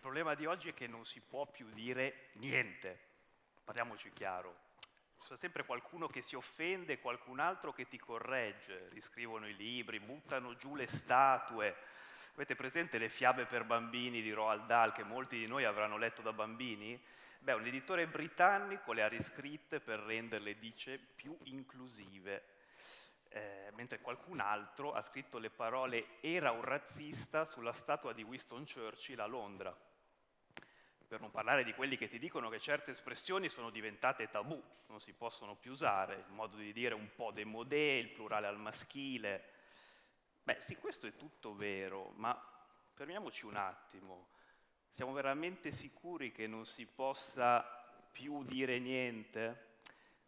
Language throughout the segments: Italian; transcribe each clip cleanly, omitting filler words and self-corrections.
problema di oggi è che non si può più dire niente, parliamoci chiaro. C'è sempre qualcuno che si offende, qualcun altro che ti corregge, riscrivono i libri, buttano giù le statue. Avete presente le fiabe per bambini di Roald Dahl che molti di noi avranno letto da bambini? Beh, un editore britannico le ha riscritte per renderle, dice, più inclusive. Mentre qualcun altro ha scritto le parole "era un razzista" sulla statua di Winston Churchill a Londra. Per non parlare di quelli che ti dicono che certe espressioni sono diventate tabù, non si possono più usare, il modo di dire un po' démodé, il plurale al maschile. Beh, sì, questo è tutto vero, ma fermiamoci un attimo. Siamo veramente sicuri che non si possa più dire niente?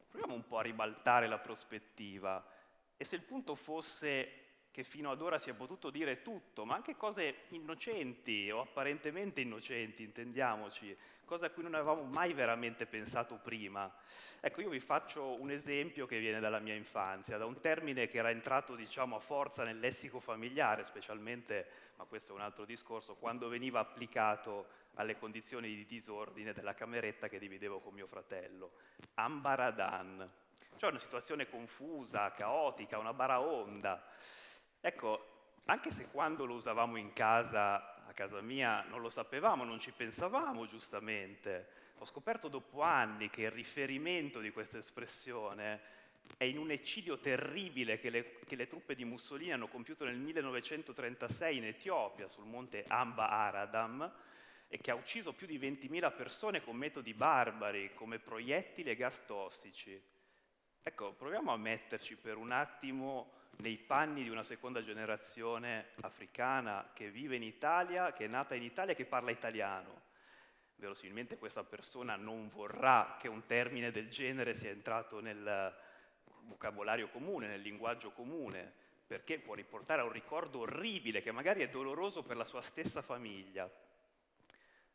Proviamo un po' a ribaltare la prospettiva. E se il punto fosse che fino ad ora si è potuto dire tutto, ma anche cose innocenti o apparentemente innocenti, intendiamoci, cose a cui non avevamo mai veramente pensato prima. Ecco, io vi faccio un esempio che viene dalla mia infanzia, da un termine che era entrato, diciamo, a forza nel lessico familiare, specialmente, ma questo è un altro discorso, quando veniva applicato alle condizioni di disordine della cameretta che dividevo con mio fratello. Ambaradan. Cioè una situazione confusa, caotica, una baraonda. Ecco, anche se quando lo usavamo in casa, a casa mia, non lo sapevamo, non ci pensavamo giustamente, ho scoperto dopo anni che il riferimento di questa espressione è in un eccidio terribile che le truppe di Mussolini hanno compiuto nel 1936 in Etiopia, sul monte Amba Aradam, e che ha ucciso più di 20.000 persone con metodi barbari, come proiettili e gas tossici. Ecco, proviamo a metterci per un attimo nei panni di una seconda generazione africana che vive in Italia, che è nata in Italia e che parla italiano. Verosimilmente questa persona non vorrà che un termine del genere sia entrato nel vocabolario comune, nel linguaggio comune, perché può riportare a un ricordo orribile che magari è doloroso per la sua stessa famiglia.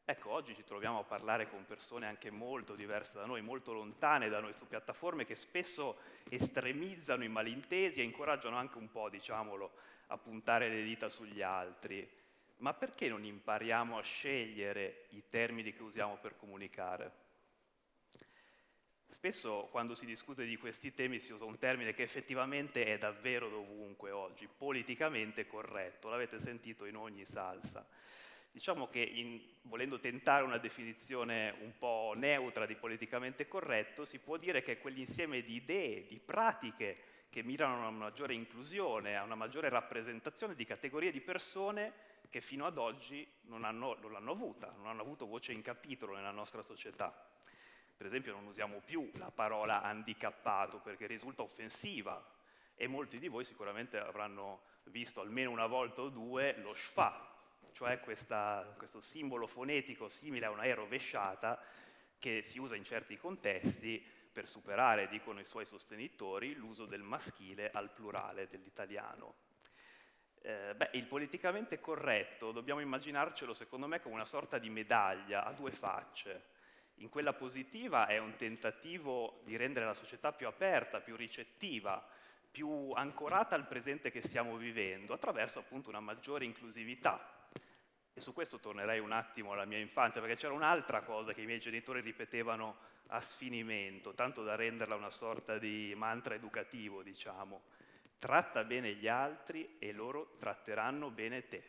Ecco, oggi ci troviamo a parlare con persone anche molto diverse da noi, molto lontane da noi, su piattaforme che spesso estremizzano i malintesi e incoraggiano anche un po', diciamolo, a puntare le dita sugli altri. Ma perché non impariamo a scegliere i termini che usiamo per comunicare? Spesso quando si discute di questi temi si usa un termine che effettivamente è davvero dovunque oggi, politicamente corretto, l'avete sentito in ogni salsa. Diciamo che volendo tentare una definizione un po' neutra di politicamente corretto, si può dire che è quell'insieme di idee, di pratiche che mirano a una maggiore inclusione, a una maggiore rappresentazione di categorie di persone che fino ad oggi non l'hanno avuta, non hanno avuto voce in capitolo nella nostra società. Per esempio non usiamo più la parola handicappato perché risulta offensiva e molti di voi sicuramente avranno visto almeno una volta o due lo schwa, cioè questo simbolo fonetico simile a una E rovesciata che si usa in certi contesti per superare, dicono i suoi sostenitori, l'uso del maschile al plurale dell'italiano. Il politicamente corretto dobbiamo immaginarcelo secondo me come una sorta di medaglia a due facce. In quella positiva è un tentativo di rendere la società più aperta, più ricettiva, più ancorata al presente che stiamo vivendo, attraverso appunto una maggiore inclusività. E su questo tornerei un attimo alla mia infanzia, perché c'era un'altra cosa che i miei genitori ripetevano a sfinimento, tanto da renderla una sorta di mantra educativo, diciamo. Tratta bene gli altri e loro tratteranno bene te.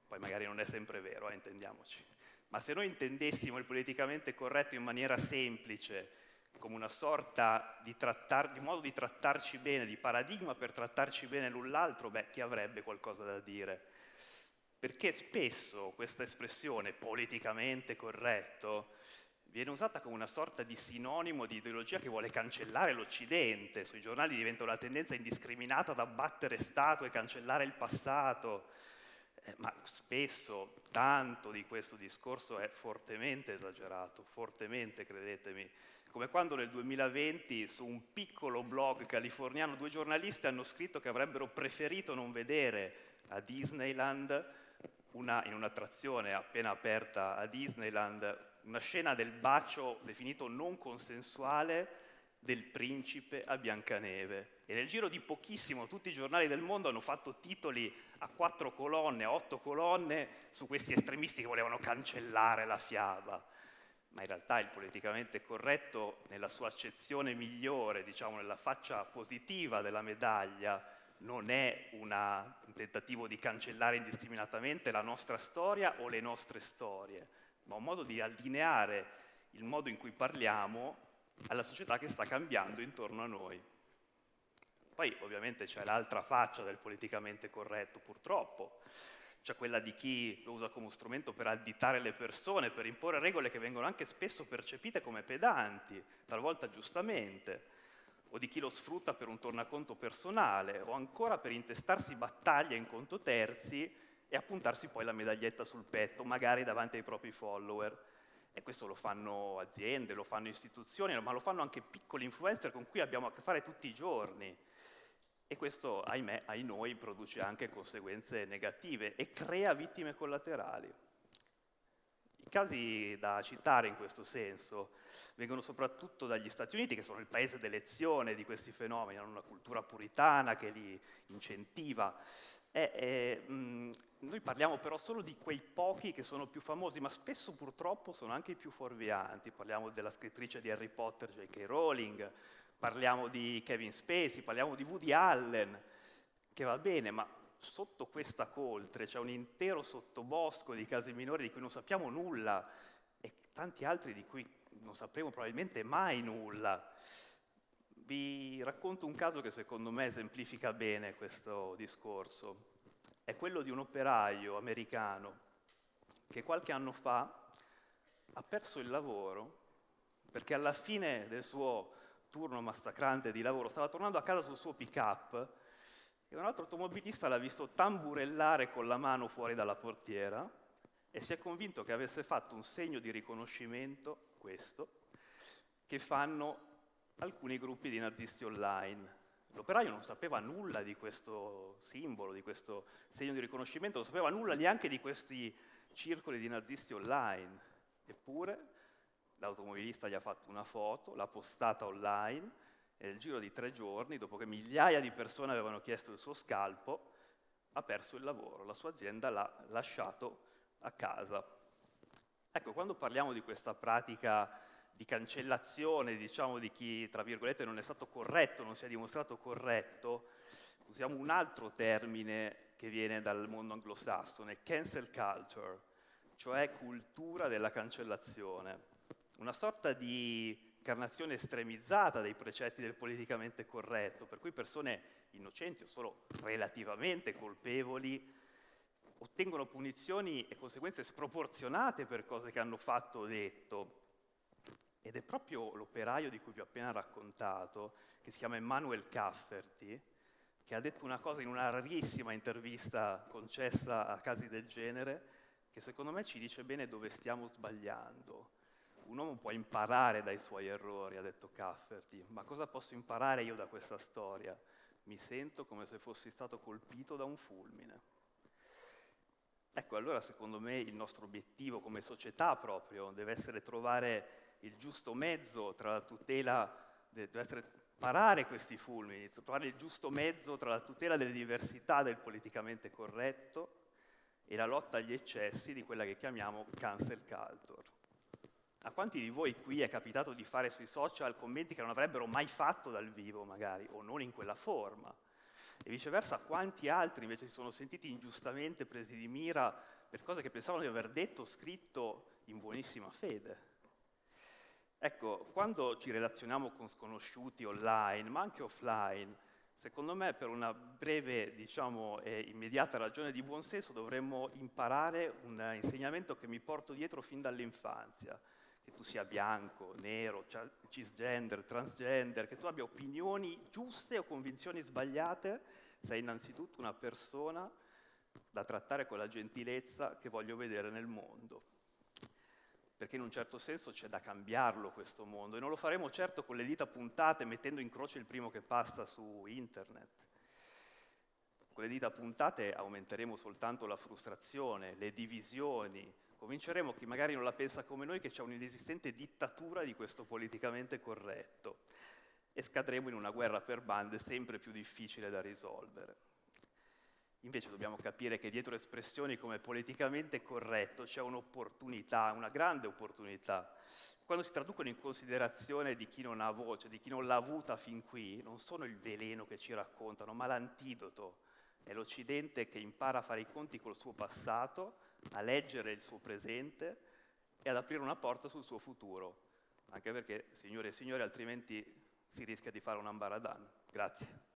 Poi magari non è sempre vero, intendiamoci. Ma se noi intendessimo il politicamente corretto in maniera semplice, come una sorta di modo di trattarci bene, di paradigma per trattarci bene l'un l'altro, chi avrebbe qualcosa da dire? Perché spesso questa espressione politicamente corretto viene usata come una sorta di sinonimo di ideologia che vuole cancellare l'Occidente. Sui giornali diventa una tendenza indiscriminata ad abbattere statue e cancellare il passato. Ma spesso tanto di questo discorso è fortemente esagerato, fortemente, credetemi. Come quando nel 2020 su un piccolo blog californiano 2 giornalisti hanno scritto che avrebbero preferito non vedere a Disneyland, in un'attrazione appena aperta a Disneyland, una scena del bacio definito non consensuale del principe a Biancaneve. E nel giro di pochissimo tutti i giornali del mondo hanno fatto titoli a 4 colonne, a 8 colonne su questi estremisti che volevano cancellare la fiaba. Ma in realtà il politicamente corretto, nella sua accezione migliore, diciamo nella faccia positiva della medaglia, non è un tentativo di cancellare indiscriminatamente la nostra storia o le nostre storie, ma un modo di allineare il modo in cui parliamo alla società che sta cambiando intorno a noi. Poi ovviamente c'è l'altra faccia del politicamente corretto, purtroppo. C'è quella di chi lo usa come strumento per additare le persone, per imporre regole che vengono anche spesso percepite come pedanti, talvolta giustamente, o di chi lo sfrutta per un tornaconto personale, o ancora per intestarsi battaglie in conto terzi e appuntarsi poi la medaglietta sul petto, magari davanti ai propri follower. E questo lo fanno aziende, lo fanno istituzioni, ma lo fanno anche piccoli influencer con cui abbiamo a che fare tutti i giorni. E questo, ahimè, ai noi, produce anche conseguenze negative e crea vittime collaterali. I casi da citare in questo senso vengono soprattutto dagli Stati Uniti, che sono il paese d'elezione di questi fenomeni, hanno una cultura puritana che li incentiva. Noi parliamo però solo di quei pochi che sono più famosi, ma spesso purtroppo sono anche i più fuorvianti. Parliamo della scrittrice di Harry Potter, J.K. Rowling, parliamo di Kevin Spacey, parliamo di Woody Allen, che va bene, ma sotto questa coltre c'è un intero sottobosco di casi minori di cui non sappiamo nulla e tanti altri di cui non sapremo probabilmente mai nulla. Vi racconto un caso che secondo me esemplifica bene questo discorso. È quello di un operaio americano che qualche anno fa ha perso il lavoro perché alla fine del suo turno massacrante di lavoro stava tornando a casa sul suo pick-up e un altro automobilista l'ha visto tamburellare con la mano fuori dalla portiera e si è convinto che avesse fatto un segno di riconoscimento, questo, che fanno alcuni gruppi di nazisti online. L'operaio non sapeva nulla di questo simbolo, di questo segno di riconoscimento, non sapeva nulla neanche di questi circoli di nazisti online. Eppure l'automobilista gli ha fatto una foto, l'ha postata online e nel giro di 3 giorni, dopo che migliaia di persone avevano chiesto il suo scalpo, ha perso il lavoro, la sua azienda l'ha lasciato a casa. Ecco, quando parliamo di questa pratica di cancellazione, diciamo, di chi, tra virgolette, non è stato corretto, non si è dimostrato corretto, usiamo un altro termine che viene dal mondo anglosassone, cancel culture, cioè cultura della cancellazione, una sorta di incarnazione estremizzata dei precetti del politicamente corretto, per cui persone innocenti o solo relativamente colpevoli ottengono punizioni e conseguenze sproporzionate per cose che hanno fatto o detto. Ed è proprio l'operaio di cui vi ho appena raccontato, che si chiama Emmanuel Cafferty, che ha detto una cosa in una rarissima intervista concessa a casi del genere, che secondo me ci dice bene dove stiamo sbagliando. Un uomo può imparare dai suoi errori, ha detto Cafferty, ma cosa posso imparare io da questa storia? Mi sento come se fossi stato colpito da un fulmine. Ecco, allora secondo me il nostro obiettivo come società proprio deve essere trovare il giusto mezzo tra la tutela, deve essere parare questi fulmini, trovare il giusto mezzo tra la tutela delle diversità del politicamente corretto e la lotta agli eccessi di quella che chiamiamo cancel culture. A quanti di voi qui è capitato di fare sui social commenti che non avrebbero mai fatto dal vivo magari, o non in quella forma? E viceversa, quanti altri invece si sono sentiti ingiustamente presi di mira per cose che pensavano di aver detto o scritto in buonissima fede? Ecco, quando ci relazioniamo con sconosciuti online, ma anche offline, secondo me per una breve, diciamo, e immediata ragione di buonsenso dovremmo imparare un insegnamento che mi porto dietro fin dall'infanzia, che tu sia bianco, nero, cisgender, transgender, che tu abbia opinioni giuste o convinzioni sbagliate, sei innanzitutto una persona da trattare con la gentilezza che voglio vedere nel mondo. Perché in un certo senso c'è da cambiarlo questo mondo, e non lo faremo certo con le dita puntate mettendo in croce il primo che passa su internet. Con le dita puntate aumenteremo soltanto la frustrazione, le divisioni, convinceremo chi magari non la pensa come noi che c'è un'inesistente dittatura di questo politicamente corretto. e scadremo in una guerra per bande sempre più difficile da risolvere. Invece dobbiamo capire che dietro espressioni come politicamente corretto c'è un'opportunità, una grande opportunità. Quando si traducono in considerazione di chi non ha voce, di chi non l'ha avuta fin qui, non sono il veleno che ci raccontano, ma l'antidoto. È l'Occidente che impara a fare i conti col suo passato, a leggere il suo presente e ad aprire una porta sul suo futuro. Anche perché, signore e signori, altrimenti si rischia di fare un ambaradan. Grazie.